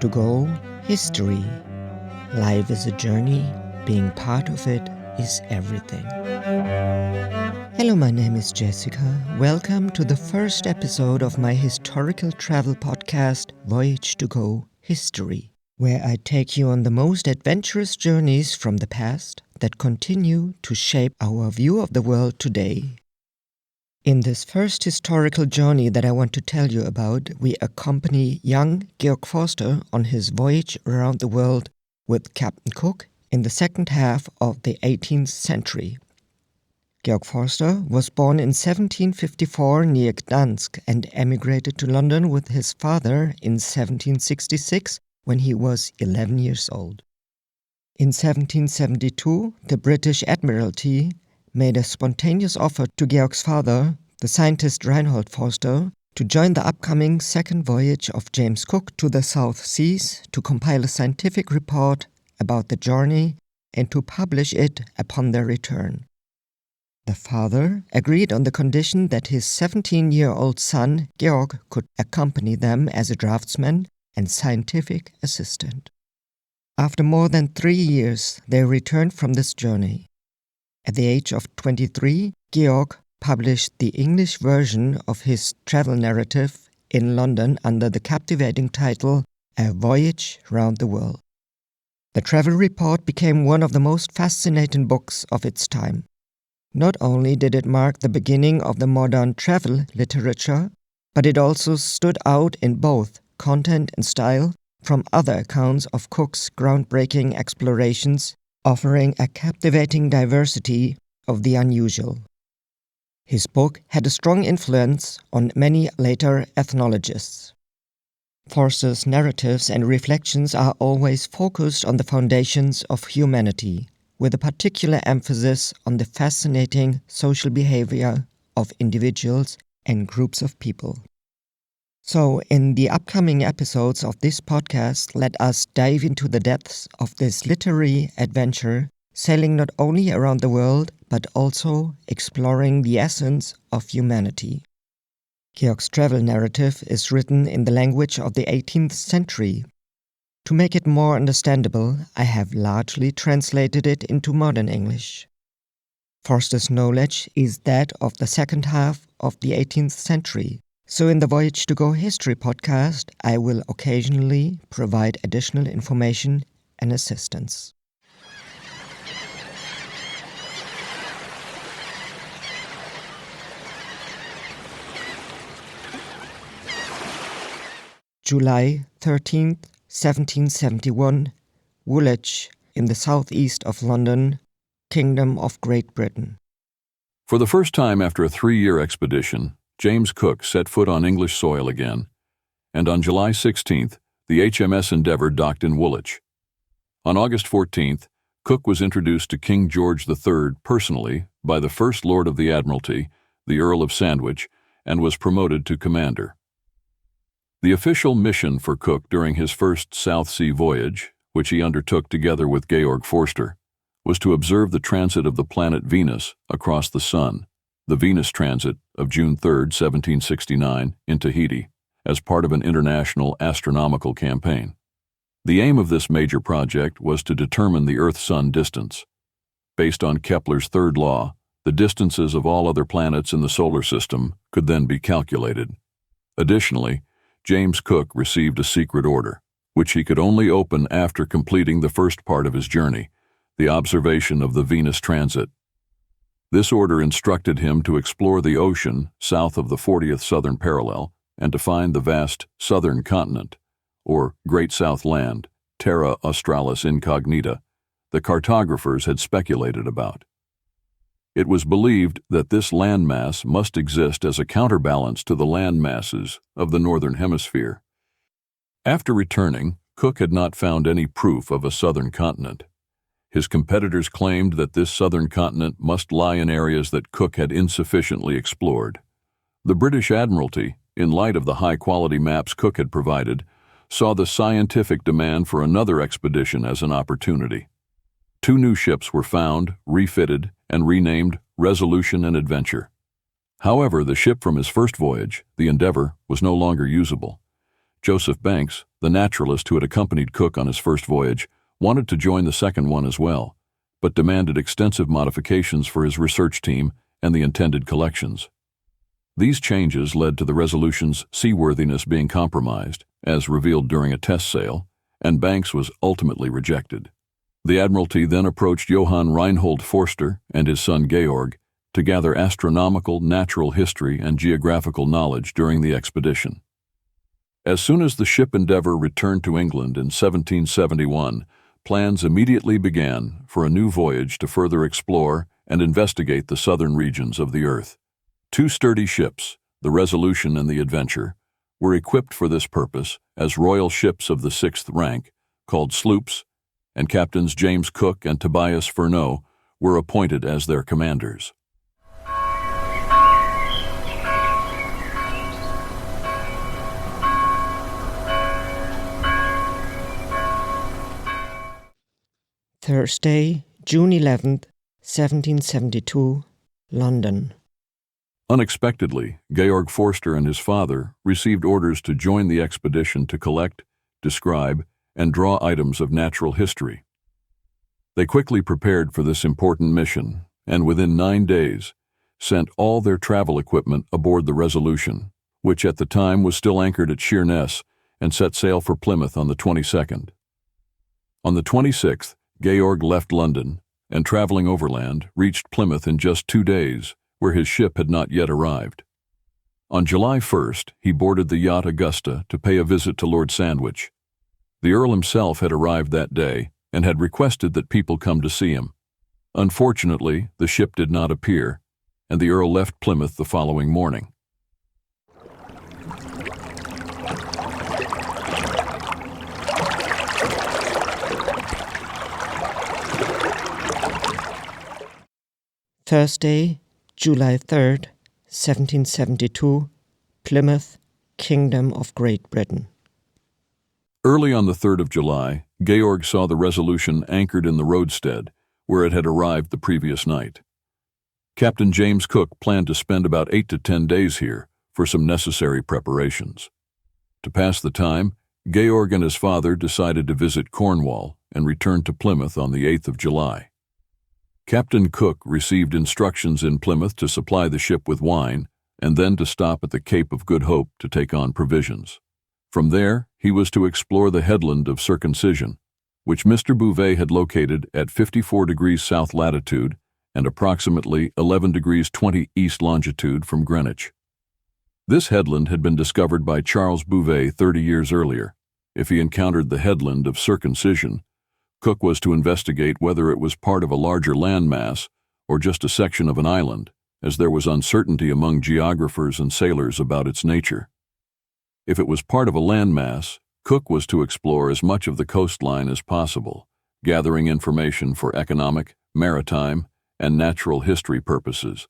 Voyage2Go History. Life is a journey, being part of it is everything. Hello, my name is Jessica. Welcome to the first episode of my historical travel podcast, Voyage2Go History, where I take you on the most adventurous journeys from the past that continue to shape our view of the world today. In this first historical journey that I want to tell you about, we accompany young Georg Forster on his voyage around the world with Captain Cook in the second half of the 18th century. Georg Forster was born in 1754 near Gdansk and emigrated to London with his father in 1766 when he was 11 years old. In 1772, the British Admiralty made a spontaneous offer to Georg's father, the scientist Reinhold Forster, to join the upcoming second voyage of James Cook to the South Seas to compile a scientific report about the journey and to publish it upon their return. The father agreed on the condition that his 17-year-old son, Georg, could accompany them as a draftsman and scientific assistant. After more than 3 years, they returned from this journey. At the age of 23, Georg published the English version of his travel narrative in London under the captivating title A Voyage Round the World. The travel report became one of the most fascinating books of its time. Not only did it mark the beginning of the modern travel literature, but it also stood out in both content and style from other accounts of Cook's groundbreaking explorations, offering a captivating diversity of the unusual. His book had a strong influence on many later ethnologists. Forster's narratives and reflections are always focused on the foundations of humanity, with a particular emphasis on the fascinating social behavior of individuals and groups of people. So, in the upcoming episodes of this podcast, let us dive into the depths of this literary adventure, sailing not only around the world, but also exploring the essence of humanity. Georg's travel narrative is written in the language of the 18th century. To make it more understandable, I have largely translated it into modern English. Forster's knowledge is that of the second half of the 18th century. So in the Voyage2Go History podcast, I will occasionally provide additional information and assistance. July 13th, 1771, Woolwich, in the southeast of London, Kingdom of Great Britain. For the first time after a 3-year expedition, James Cook set foot on English soil again, and on July 16th, the HMS Endeavour docked in Woolwich. On August 14th, Cook was introduced to King George III personally by the First Lord of the Admiralty, the Earl of Sandwich, and was promoted to commander. The official mission for Cook during his first South Sea voyage, which he undertook together with Georg Forster, was to observe the transit of the planet Venus across the Sun, the Venus transit of June 3, 1769, in Tahiti, as part of an international astronomical campaign. The aim of this major project was to determine the Earth-Sun distance. Based on Kepler's third law, the distances of all other planets in the solar system could then be calculated. Additionally, James Cook received a secret order, which he could only open after completing the first part of his journey, the observation of the Venus transit. This order instructed him to explore the ocean south of the 40th southern parallel and to find the vast southern continent, or Great South Land, Terra Australis Incognita, the cartographers had speculated about. It was believed that this landmass must exist as a counterbalance to the land masses of the northern hemisphere. After returning, Cook had not found any proof of a southern continent. His competitors claimed that this southern continent must lie in areas that Cook had insufficiently explored. The British Admiralty, in light of the high-quality maps Cook had provided, saw the scientific demand for another expedition as an opportunity. 2 new ships were found, refitted, and renamed Resolution and Adventure. However, the ship from his first voyage, the Endeavour, was no longer usable. Joseph Banks, The naturalist who had accompanied Cook on his first voyage wanted to join the second one as well, but demanded extensive modifications for his research team and the intended collections. These changes led to the Resolution's seaworthiness being compromised, as revealed during a test sail, and Banks was ultimately rejected. The Admiralty then approached Johann Reinhold Forster and his son Georg to gather astronomical, natural history, and geographical knowledge during the expedition. As soon as the ship Endeavour returned to England in 1771, plans immediately began for a new voyage to further explore and investigate the southern regions of the Earth. Two sturdy ships, the Resolution and the Adventure, were equipped for this purpose as royal ships of the 6th rank, called sloops, and Captains James Cook and Tobias Furneaux were appointed as their commanders. Thursday, June 11th, 1772, London. Unexpectedly, Georg Forster and his father received orders to join the expedition to collect, describe, and draw items of natural history. They quickly prepared for this important mission, and within 9 days, sent all their travel equipment aboard the Resolution, which at the time was still anchored at Sheerness, and set sail for Plymouth on the 22nd. On the 26th, Georg left London, and traveling overland, reached Plymouth in just 2 days, where his ship had not yet arrived. On July 1st, he boarded the yacht Augusta to pay a visit to Lord Sandwich. The Earl himself had arrived that day and had requested that people come to see him. Unfortunately, the ship did not appear, and the Earl left Plymouth the following morning. Thursday, July 3rd, 1772, Plymouth, Kingdom of Great Britain. Early on the 3rd of July, Georg saw the Resolution anchored in the roadstead, where it had arrived the previous night. Captain James Cook planned to spend about 8 to 10 days here for some necessary preparations. To pass the time, Georg and his father decided to visit Cornwall and returned to Plymouth on the 8th of July. Captain Cook received instructions in Plymouth to supply the ship with wine and then to stop at the Cape of Good Hope to take on provisions. From there, he was to explore the headland of Circumcision, which Mr. Bouvet had located at 54 degrees south latitude and approximately 11 degrees 20 east longitude from Greenwich. This headland had been discovered by Charles Bouvet 30 years earlier. If he encountered the headland of Circumcision, Cook was to investigate whether it was part of a larger landmass or just a section of an island, as there was uncertainty among geographers and sailors about its nature. If it was part of a landmass, Cook was to explore as much of the coastline as possible, gathering information for economic, maritime, and natural history purposes.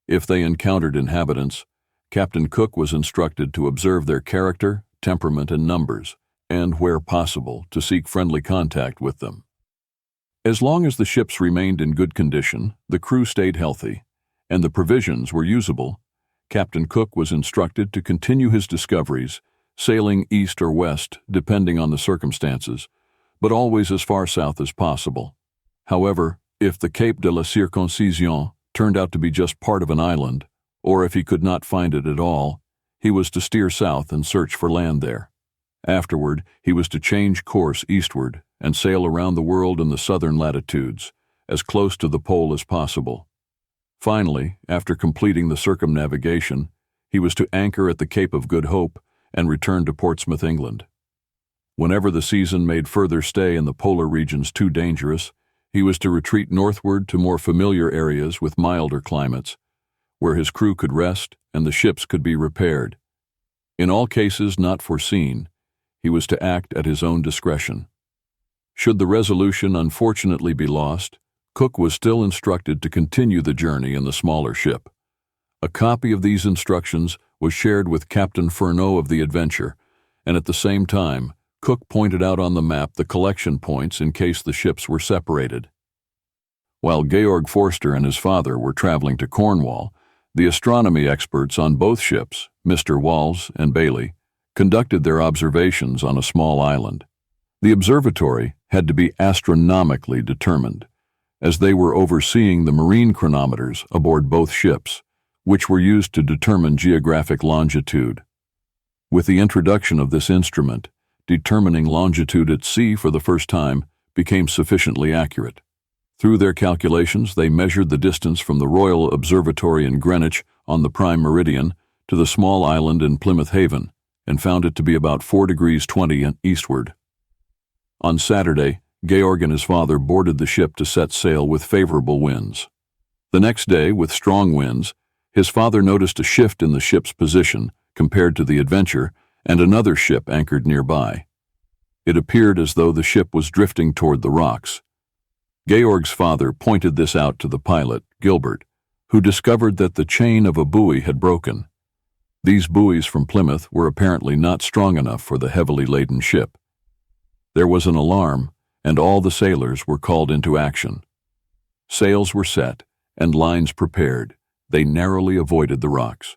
If they encountered inhabitants, Captain Cook was instructed to observe their character, temperament, and numbers, and, where possible, to seek friendly contact with them. As long as the ships remained in good condition, the crew stayed healthy, and the provisions were usable, Captain Cook was instructed to continue his discoveries, sailing east or west depending on the circumstances, but always as far south as possible. However, if the Cape de la Circoncision turned out to be just part of an island, or if he could not find it at all, he was to steer south and search for land there. Afterward, he was to change course eastward and sail around the world in the southern latitudes, as close to the pole as possible. Finally, after completing the circumnavigation, he was to anchor at the Cape of Good Hope and return to Portsmouth, England. Whenever the season made further stay in the polar regions too dangerous, he was to retreat northward to more familiar areas with milder climates, where his crew could rest and the ships could be repaired. In all cases not foreseen, he was to act at his own discretion. Should the Resolution unfortunately be lost, Cook was still instructed to continue the journey in the smaller ship. A copy of these instructions was shared with Captain Furneaux of the Adventure, and at the same time, Cook pointed out on the map the collection points in case the ships were separated. While Georg Forster and his father were traveling to Cornwall, the astronomy experts on both ships, Mr. Walls and Bailey, conducted their observations on a small island. The observatory had to be astronomically determined, as they were overseeing the marine chronometers aboard both ships, which were used to determine geographic longitude. With the introduction of this instrument, determining longitude at sea for the first time became sufficiently accurate. Through their calculations, they measured the distance from the Royal Observatory in Greenwich on the prime meridian to the small island in Plymouth Haven, and found it to be about 4 degrees 20 eastward. On Saturday, Georg and his father boarded the ship to set sail with favorable winds. The next day, with strong winds, his father noticed a shift in the ship's position compared to the Adventure and another ship anchored nearby. It appeared as though the ship was drifting toward the rocks. Georg's father pointed this out to the pilot, Gilbert, who discovered that the chain of a buoy had broken. These buoys from Plymouth were apparently not strong enough for the heavily laden ship. There was an alarm, and all the sailors were called into action. Sails were set, and lines prepared. They narrowly avoided the rocks.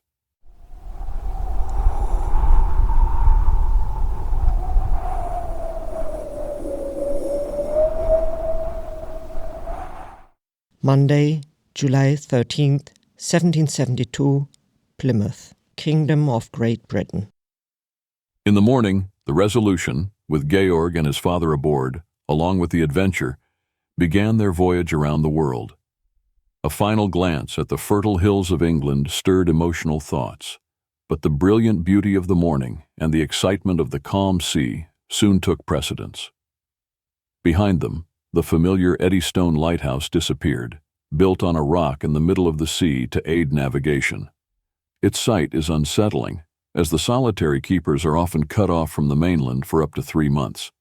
Monday, July 13th, 1772, Plymouth, Kingdom of Great Britain. In the morning, the Resolution, with Georg and his father aboard, along with the Adventure, began their voyage around the world. A final glance at the fertile hills of England stirred emotional thoughts, but the brilliant beauty of the morning and the excitement of the calm sea soon took precedence. Behind them, the familiar Eddystone lighthouse disappeared, built on a rock in the middle of the sea to aid navigation. Its site is unsettling, as the solitary keepers are often cut off from the mainland for up to 3 months.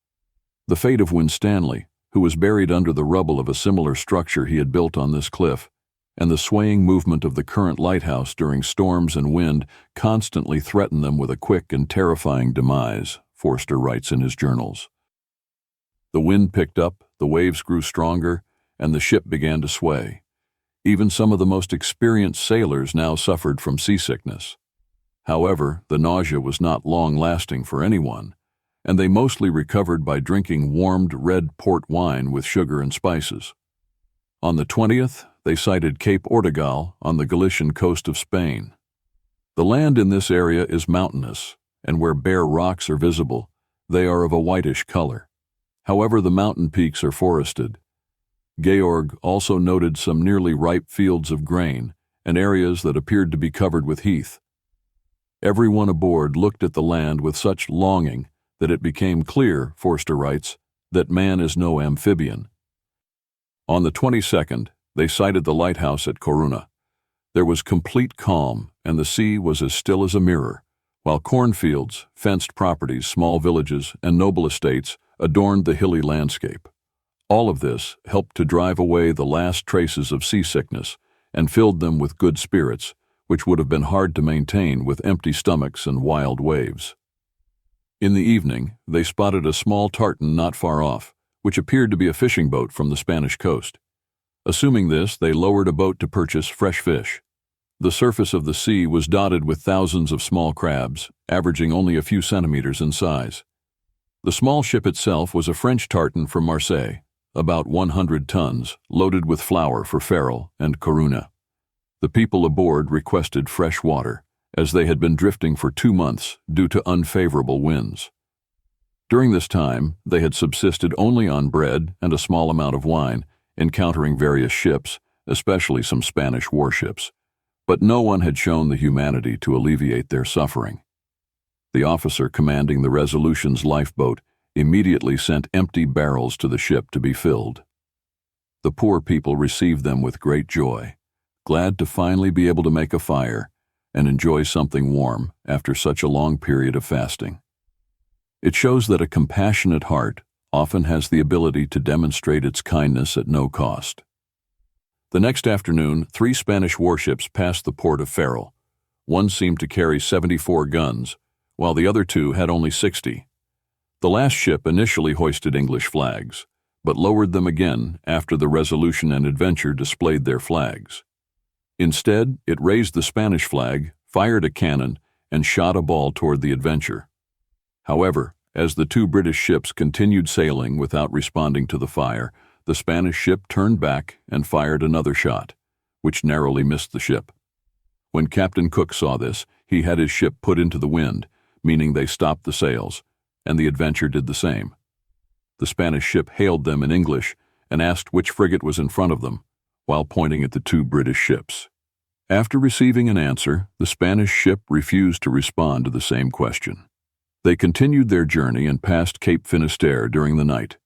The fate of Winstanley, who was buried under the rubble of a similar structure he had built on this cliff, and the swaying movement of the current lighthouse during storms and wind constantly threatened them with a quick and terrifying demise, Forster writes in his journals. The wind picked up, the waves grew stronger, and the ship began to sway. Even some of the most experienced sailors now suffered from seasickness. However, the nausea was not long-lasting for anyone, and they mostly recovered by drinking warmed red port wine with sugar and spices. On the 20th, they sighted Cape Ortegal on the Galician coast of Spain. The land in this area is mountainous, and where bare rocks are visible, they are of a whitish color. However, the mountain peaks are forested. Georg also noted some nearly ripe fields of grain and areas that appeared to be covered with heath. Everyone aboard looked at the land with such longing that it became clear, Forster writes, that man is no amphibian. On the 22nd, they sighted the lighthouse at Corunna. There was complete calm, and the sea was as still as a mirror, while cornfields, fenced properties, small villages, and noble estates adorned the hilly landscape. All of this helped to drive away the last traces of seasickness and filled them with good spirits, which would have been hard to maintain with empty stomachs and wild waves. In the evening, they spotted a small tartan not far off, which appeared to be a fishing boat from the Spanish coast. Assuming this, they lowered a boat to purchase fresh fish. The surface of the sea was dotted with thousands of small crabs, averaging only a few centimeters in size. The small ship itself was a French tartan from Marseille, about 100 tons, loaded with flour for Ferrol and Corunna. The people aboard requested fresh water, as they had been drifting for 2 months due to unfavorable winds. During this time, they had subsisted only on bread and a small amount of wine, encountering various ships, especially some Spanish warships, but no one had shown the humanity to alleviate their suffering. The officer commanding the Resolution's lifeboat immediately sent empty barrels to the ship to be filled. The poor people received them with great joy, glad to finally be able to make a fire and enjoy something warm after such a long period of fasting. It shows that a compassionate heart often has the ability to demonstrate its kindness at no cost. The next afternoon, 3 Spanish warships passed the port of Ferrol. One seemed to carry 74 guns, while the other 2 had only 60. The last ship initially hoisted English flags, but lowered them again after the Resolution and Adventure displayed their flags. Instead, it raised the Spanish flag, fired a cannon, and shot a ball toward the Adventure. However, as the two British ships continued sailing without responding to the fire, the Spanish ship turned back and fired another shot, which narrowly missed the ship. When Captain Cook saw this, he had his ship put into the wind, meaning they stopped the sails, and the Adventure did the same. The Spanish ship hailed them in English and asked which frigate was in front of them, while pointing at the two British ships. After receiving an answer, the Spanish ship refused to respond to the same question. They continued their journey and passed Cape Finisterre during the night.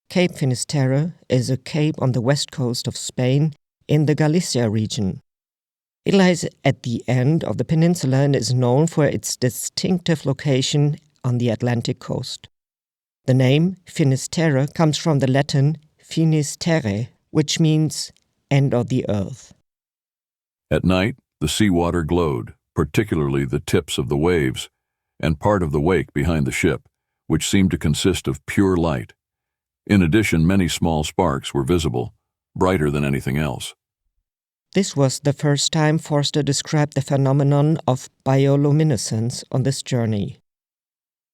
Cape Finisterre is a cape on the west coast of Spain in the Galicia region. It lies at the end of the peninsula and is known for its distinctive location on the Atlantic coast. The name Finisterre comes from the Latin finis terrae, which means end of the earth. At night, the seawater glowed, particularly the tips of the waves, and part of the wake behind the ship, which seemed to consist of pure light. In addition, many small sparks were visible, brighter than anything else. This was the first time Forster described the phenomenon of bioluminescence on this journey.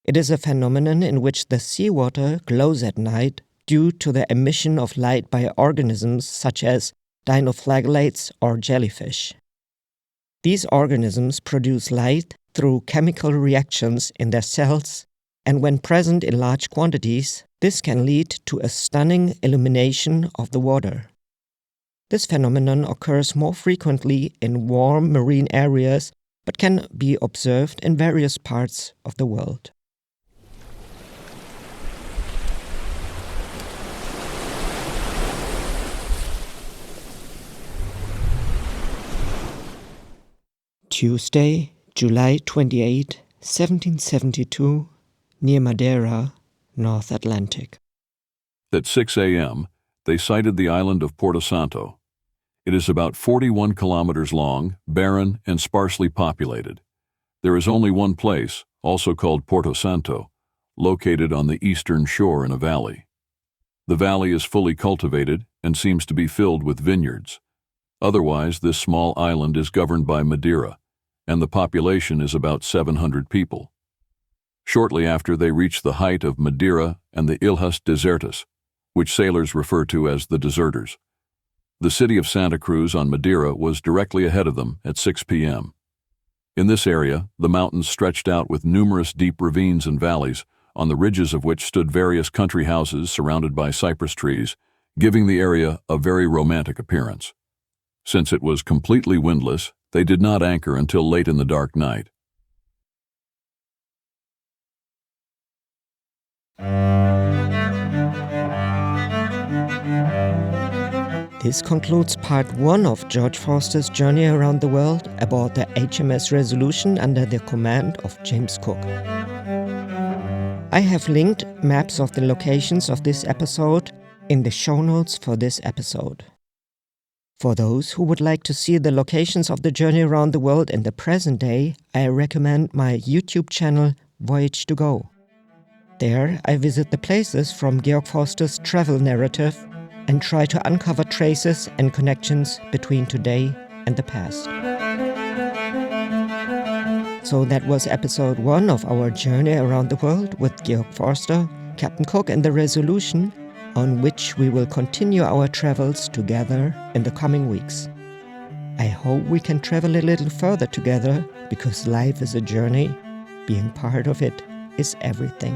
It is a phenomenon in which the seawater glows at night due to the emission of light by organisms such as dinoflagellates or jellyfish. These organisms produce light through chemical reactions in their cells, and when present in large quantities, this can lead to a stunning illumination of the water. This phenomenon occurs more frequently in warm marine areas, but can be observed in various parts of the world. Tuesday, July 28, 1772, near Madeira, North Atlantic. At 6 a.m., they sighted the island of Porto Santo. It is about 41 kilometers long, barren, and sparsely populated. There is only one place, also called Porto Santo, located on the eastern shore in a valley. The valley is fully cultivated and seems to be filled with vineyards. Otherwise, this small island is governed by Madeira, and the population is about 700 people. Shortly after, they reached the height of Madeira and the Ilhas Desertas, which sailors refer to as the deserters. The city of Santa Cruz on Madeira was directly ahead of them at 6 p.m. In this area, the mountains stretched out with numerous deep ravines and valleys, on the ridges of which stood various country houses surrounded by cypress trees, giving the area a very romantic appearance. Since it was completely windless, they did not anchor until late in the dark night. This concludes part 1 of Georg Forster's journey around the world aboard the HMS Resolution under the command of James Cook. I have linked maps of the locations of this episode in the show notes for this episode. For those who would like to see the locations of the journey around the world in the present day, I recommend my YouTube channel Voyage2Go. There I visit the places from Georg Forster's travel narrative and try to uncover traces and connections between today and the past. So that was episode 1 of our journey around the world with Georg Forster, Captain Cook and the Resolution, on which we will continue our travels together in the coming weeks. I hope we can travel a little further together, because life is a journey. Being part of it is everything.